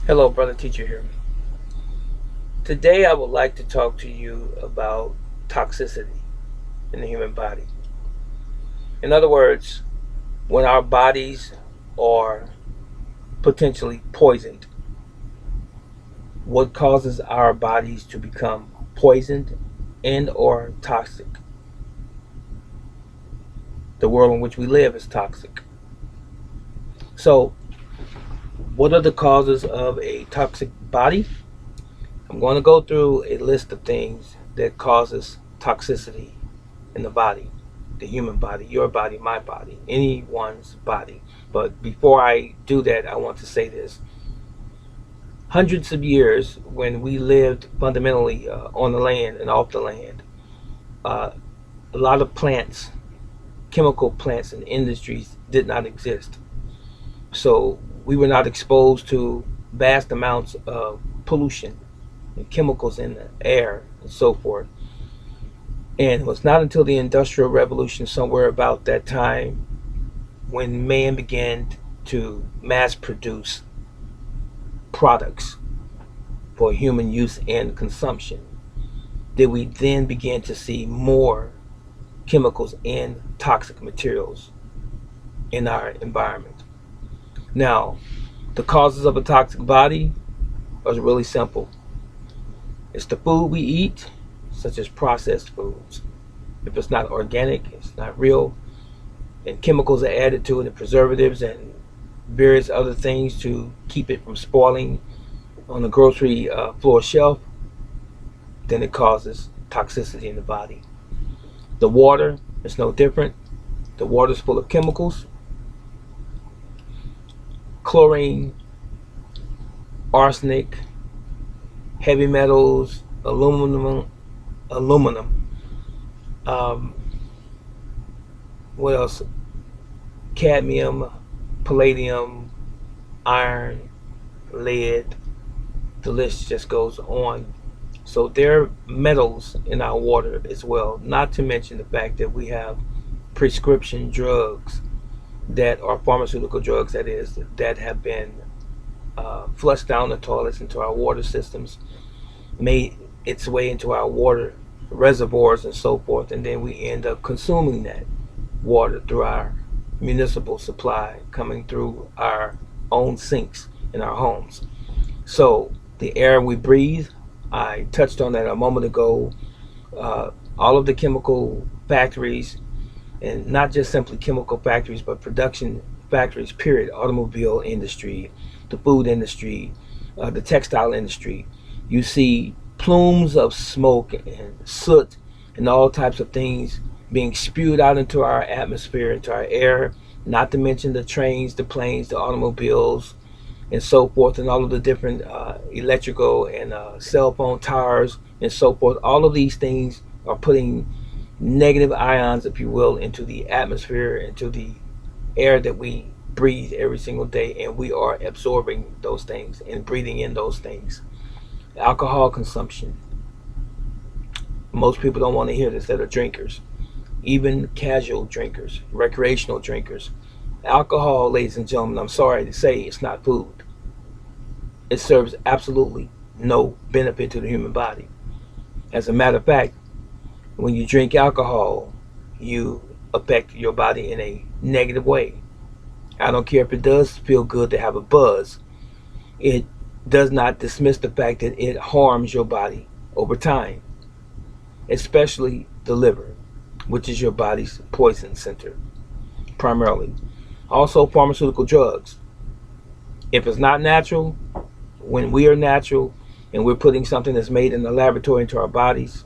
Hello, brother teacher here. Today I would like to talk to you about toxicity in the human body. In other words, when our bodies are potentially poisoned, what causes our bodies to become poisoned and or toxic? The world in which we live is toxic. So, what are the causes of a toxic body? I'm going to go through a list of things that causes toxicity in the body, the human body, your body, my body, anyone's body. But before I do that, I want to say this. Hundreds of years when we lived fundamentally on the land and off the land, uh, a lot of plants, chemical plants and industries did not exist. So we were not exposed to vast amounts of pollution and chemicals in the air and so forth. And it was not until the Industrial Revolution, somewhere about that time, when man began to mass produce products for human use and consumption, did we then begin to see more chemicals and toxic materials in our environment. Now, the causes of a toxic body are really simple. It's the food we eat, such as processed foods. If it's not organic, it's not real, and chemicals are added to it, and preservatives and various other things to keep it from spoiling on the grocery floor shelf, then it causes toxicity in the body. The water is no different. The water is full of chemicals, chlorine, arsenic, heavy metals, aluminum. Um, what else? Cadmium, palladium, iron, lead. The list just goes on. So there are metals in our water as well, not to mention the fact that we have prescription drugs that are pharmaceutical drugs, that is, that have been flushed down the toilets into our water systems, made its way into our water reservoirs and so forth, and then we end up consuming that water through our municipal supply coming through our own sinks in our homes. So the air we breathe, I touched on that a moment ago. All of the chemical factories, and not just simply chemical factories, but production factories, period, automobile industry, the food industry, the textile industry, you see plumes of smoke and soot and all types of things being spewed out into our atmosphere, into our air, not to mention the trains, the planes, the automobiles, and so forth, and all of the different electrical and cell phone towers and so forth. All of these things are putting negative ions, if you will, into the atmosphere, into the air that we breathe every single day, and we are absorbing those things and breathing in those things. Alcohol consumption. Most people don't want to hear this that are drinkers, even casual drinkers, recreational drinkers. Alcohol, ladies and gentlemen, I'm sorry to say, it's not food. It serves absolutely no benefit to the human body. As a matter of fact, when you drink alcohol, you affect your body in a negative way. I don't care if it does feel good to have a buzz. It does not dismiss the fact that it harms your body over time, especially the liver, which is your body's poison center, primarily. Also, pharmaceutical drugs. If it's not natural, when we are natural and we're putting something that's made in the laboratory into our bodies,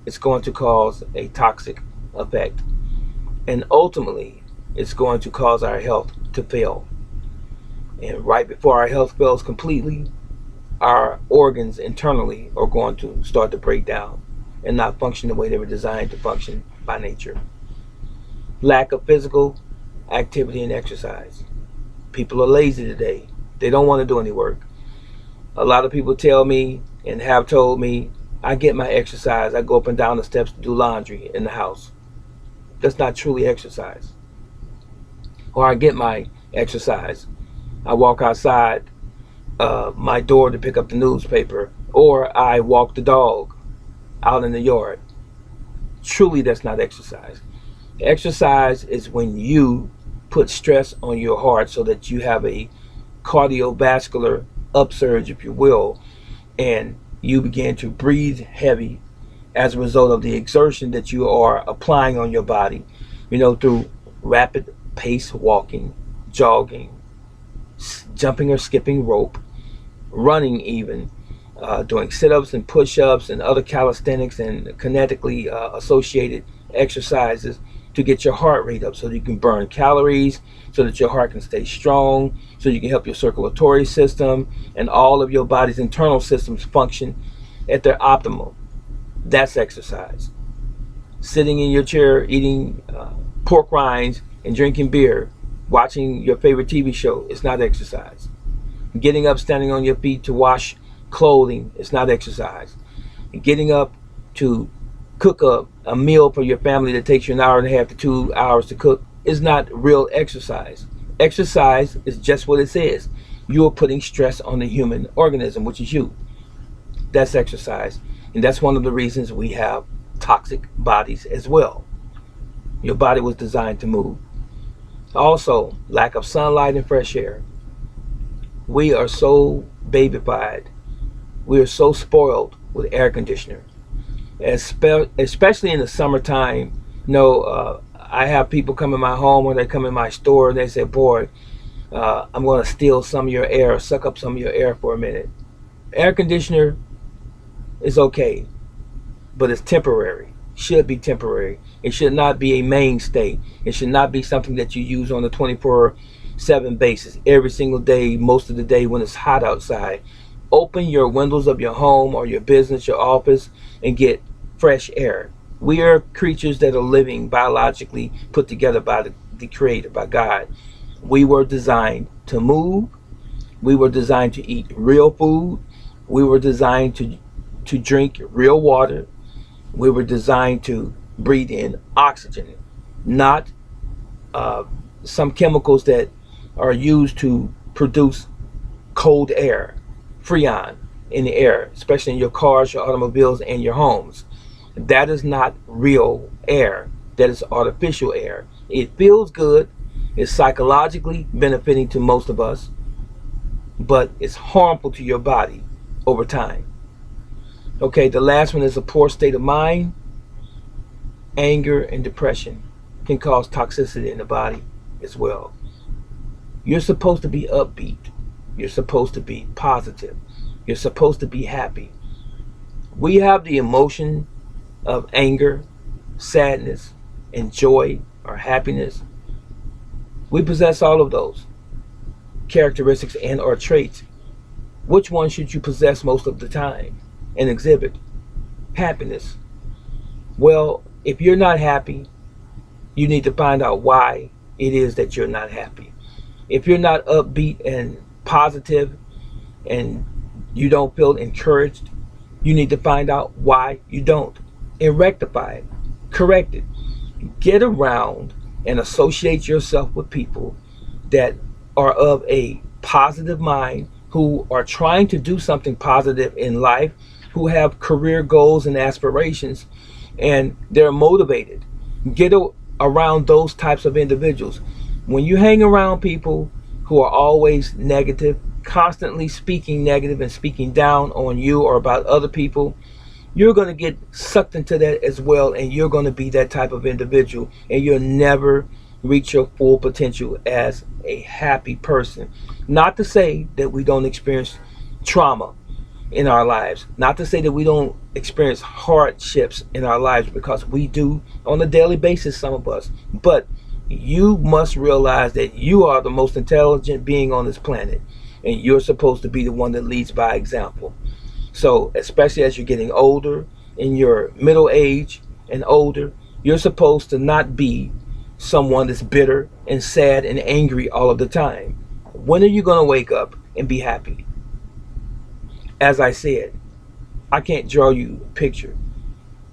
it's going to cause a toxic effect. And ultimately, it's going to cause our health to fail. And right before our health fails completely, our organs internally are going to start to break down and not function the way they were designed to function by nature. Lack of physical activity and exercise. People are lazy today. They don't want to do any work. A lot of people tell me and have told me, I get my exercise. I go up and down the steps to do laundry in the house. That's not truly exercise. Or I get my exercise. I walk outside my door to pick up the newspaper, or I walk the dog out in the yard. Truly, that's not exercise. Exercise is when you put stress on your heart so that you have a cardiovascular upsurge, if you will, and you begin to breathe heavy as a result of the exertion that you are applying on your body, through rapid pace walking, jogging, jumping or skipping rope, running even, doing sit-ups and push-ups and other calisthenics and kinetically associated exercises to get your heart rate up so that you can burn calories, so that your heart can stay strong, so you can help your circulatory system and all of your body's internal systems function at their optimal. That's exercise. Sitting in your chair eating pork rinds and drinking beer, watching your favorite TV show is not exercise. Getting up, standing on your feet to wash clothing is not exercise. Getting up to cook a meal for your family that takes you an hour and a half to 2 hours to cook is not real exercise. Exercise is just what it says. You are putting stress on the human organism, which is you. That's exercise. And that's one of the reasons we have toxic bodies as well. Your body was designed to move. Also, lack of sunlight and fresh air. We are so babyfied. We are so spoiled with air conditioner, especially in the summertime. I have people come in my home or they come in my store and they say, boy, I'm going to steal some of your air, suck up some of your air for a minute. Air conditioner is okay, but it's temporary. Should be temporary. It should not be a mainstay. It should not be something that you use on a 24/7 basis every single day, most of the day when it's hot outside. Open your windows of your home or your business, your office, and get fresh air. We are creatures that are living, biologically put together by the Creator, by God. We were designed to move. We were designed to eat real food. We were designed to drink real water. We were designed to breathe in oxygen, not some chemicals that are used to produce cold air, freon in the air, especially in your cars, your automobiles, and your homes. That is not real air. That is artificial air. It feels good. It's psychologically benefiting to most of us, but it's harmful to your body over time. Okay, the last one is a poor state of mind. Anger and depression can cause toxicity in the body as well. You're supposed to be upbeat. You're supposed to be positive. You're supposed to be happy. We have the emotion of anger, sadness, and joy or happiness. We possess all of those characteristics and or traits. Which one should you possess most of the time and exhibit? Happiness. Well, if you're not happy, you need to find out why it is that you're not happy. If you're not upbeat and positive and you don't feel encouraged, you need to find out why you don't and rectify it, correct it. Get around and associate yourself with people that are of a positive mind, who are trying to do something positive in life, who have career goals and aspirations, and they're motivated. Get around those types of individuals. When you hang around people who are always negative, constantly speaking negative and speaking down on you or about other people, you're going to get sucked into that as well, and you're going to be that type of individual, and you'll never reach your full potential as a happy person. Not to say that we don't experience trauma in our lives, not to say that we don't experience hardships in our lives, because we do on a daily basis, some of us. But you must realize that you are the most intelligent being on this planet, and you're supposed to be the one that leads by example. So especially as you're getting older, in your middle age and older, you're supposed to not be someone that's bitter and sad and angry all of the time. When are you going to wake up and be happy? As I said, I can't draw you a picture,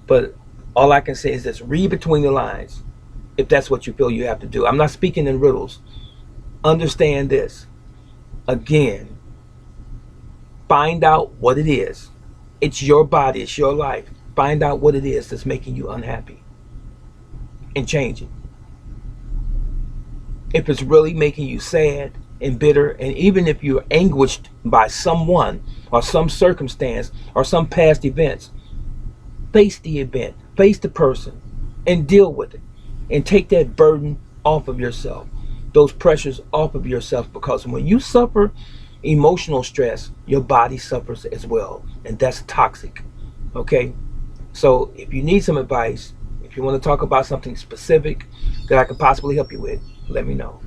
but all I can say is this: read between the lines if that's what you feel you have to do. I'm not speaking in riddles. Understand this. Again, Find out what it is. It's your body, it's your life. Find out what it is that's making you unhappy and change it. If it's really making you sad and bitter, and even if you're anguished by someone or some circumstance or some past events, face the event, face the person, and deal with it. And take that burden off of yourself, those pressures off of yourself, because when you suffer emotional stress, your body suffers as well, and that's toxic. Okay? So if you need some advice, if you want to talk about something specific that I could possibly help you with, let me know.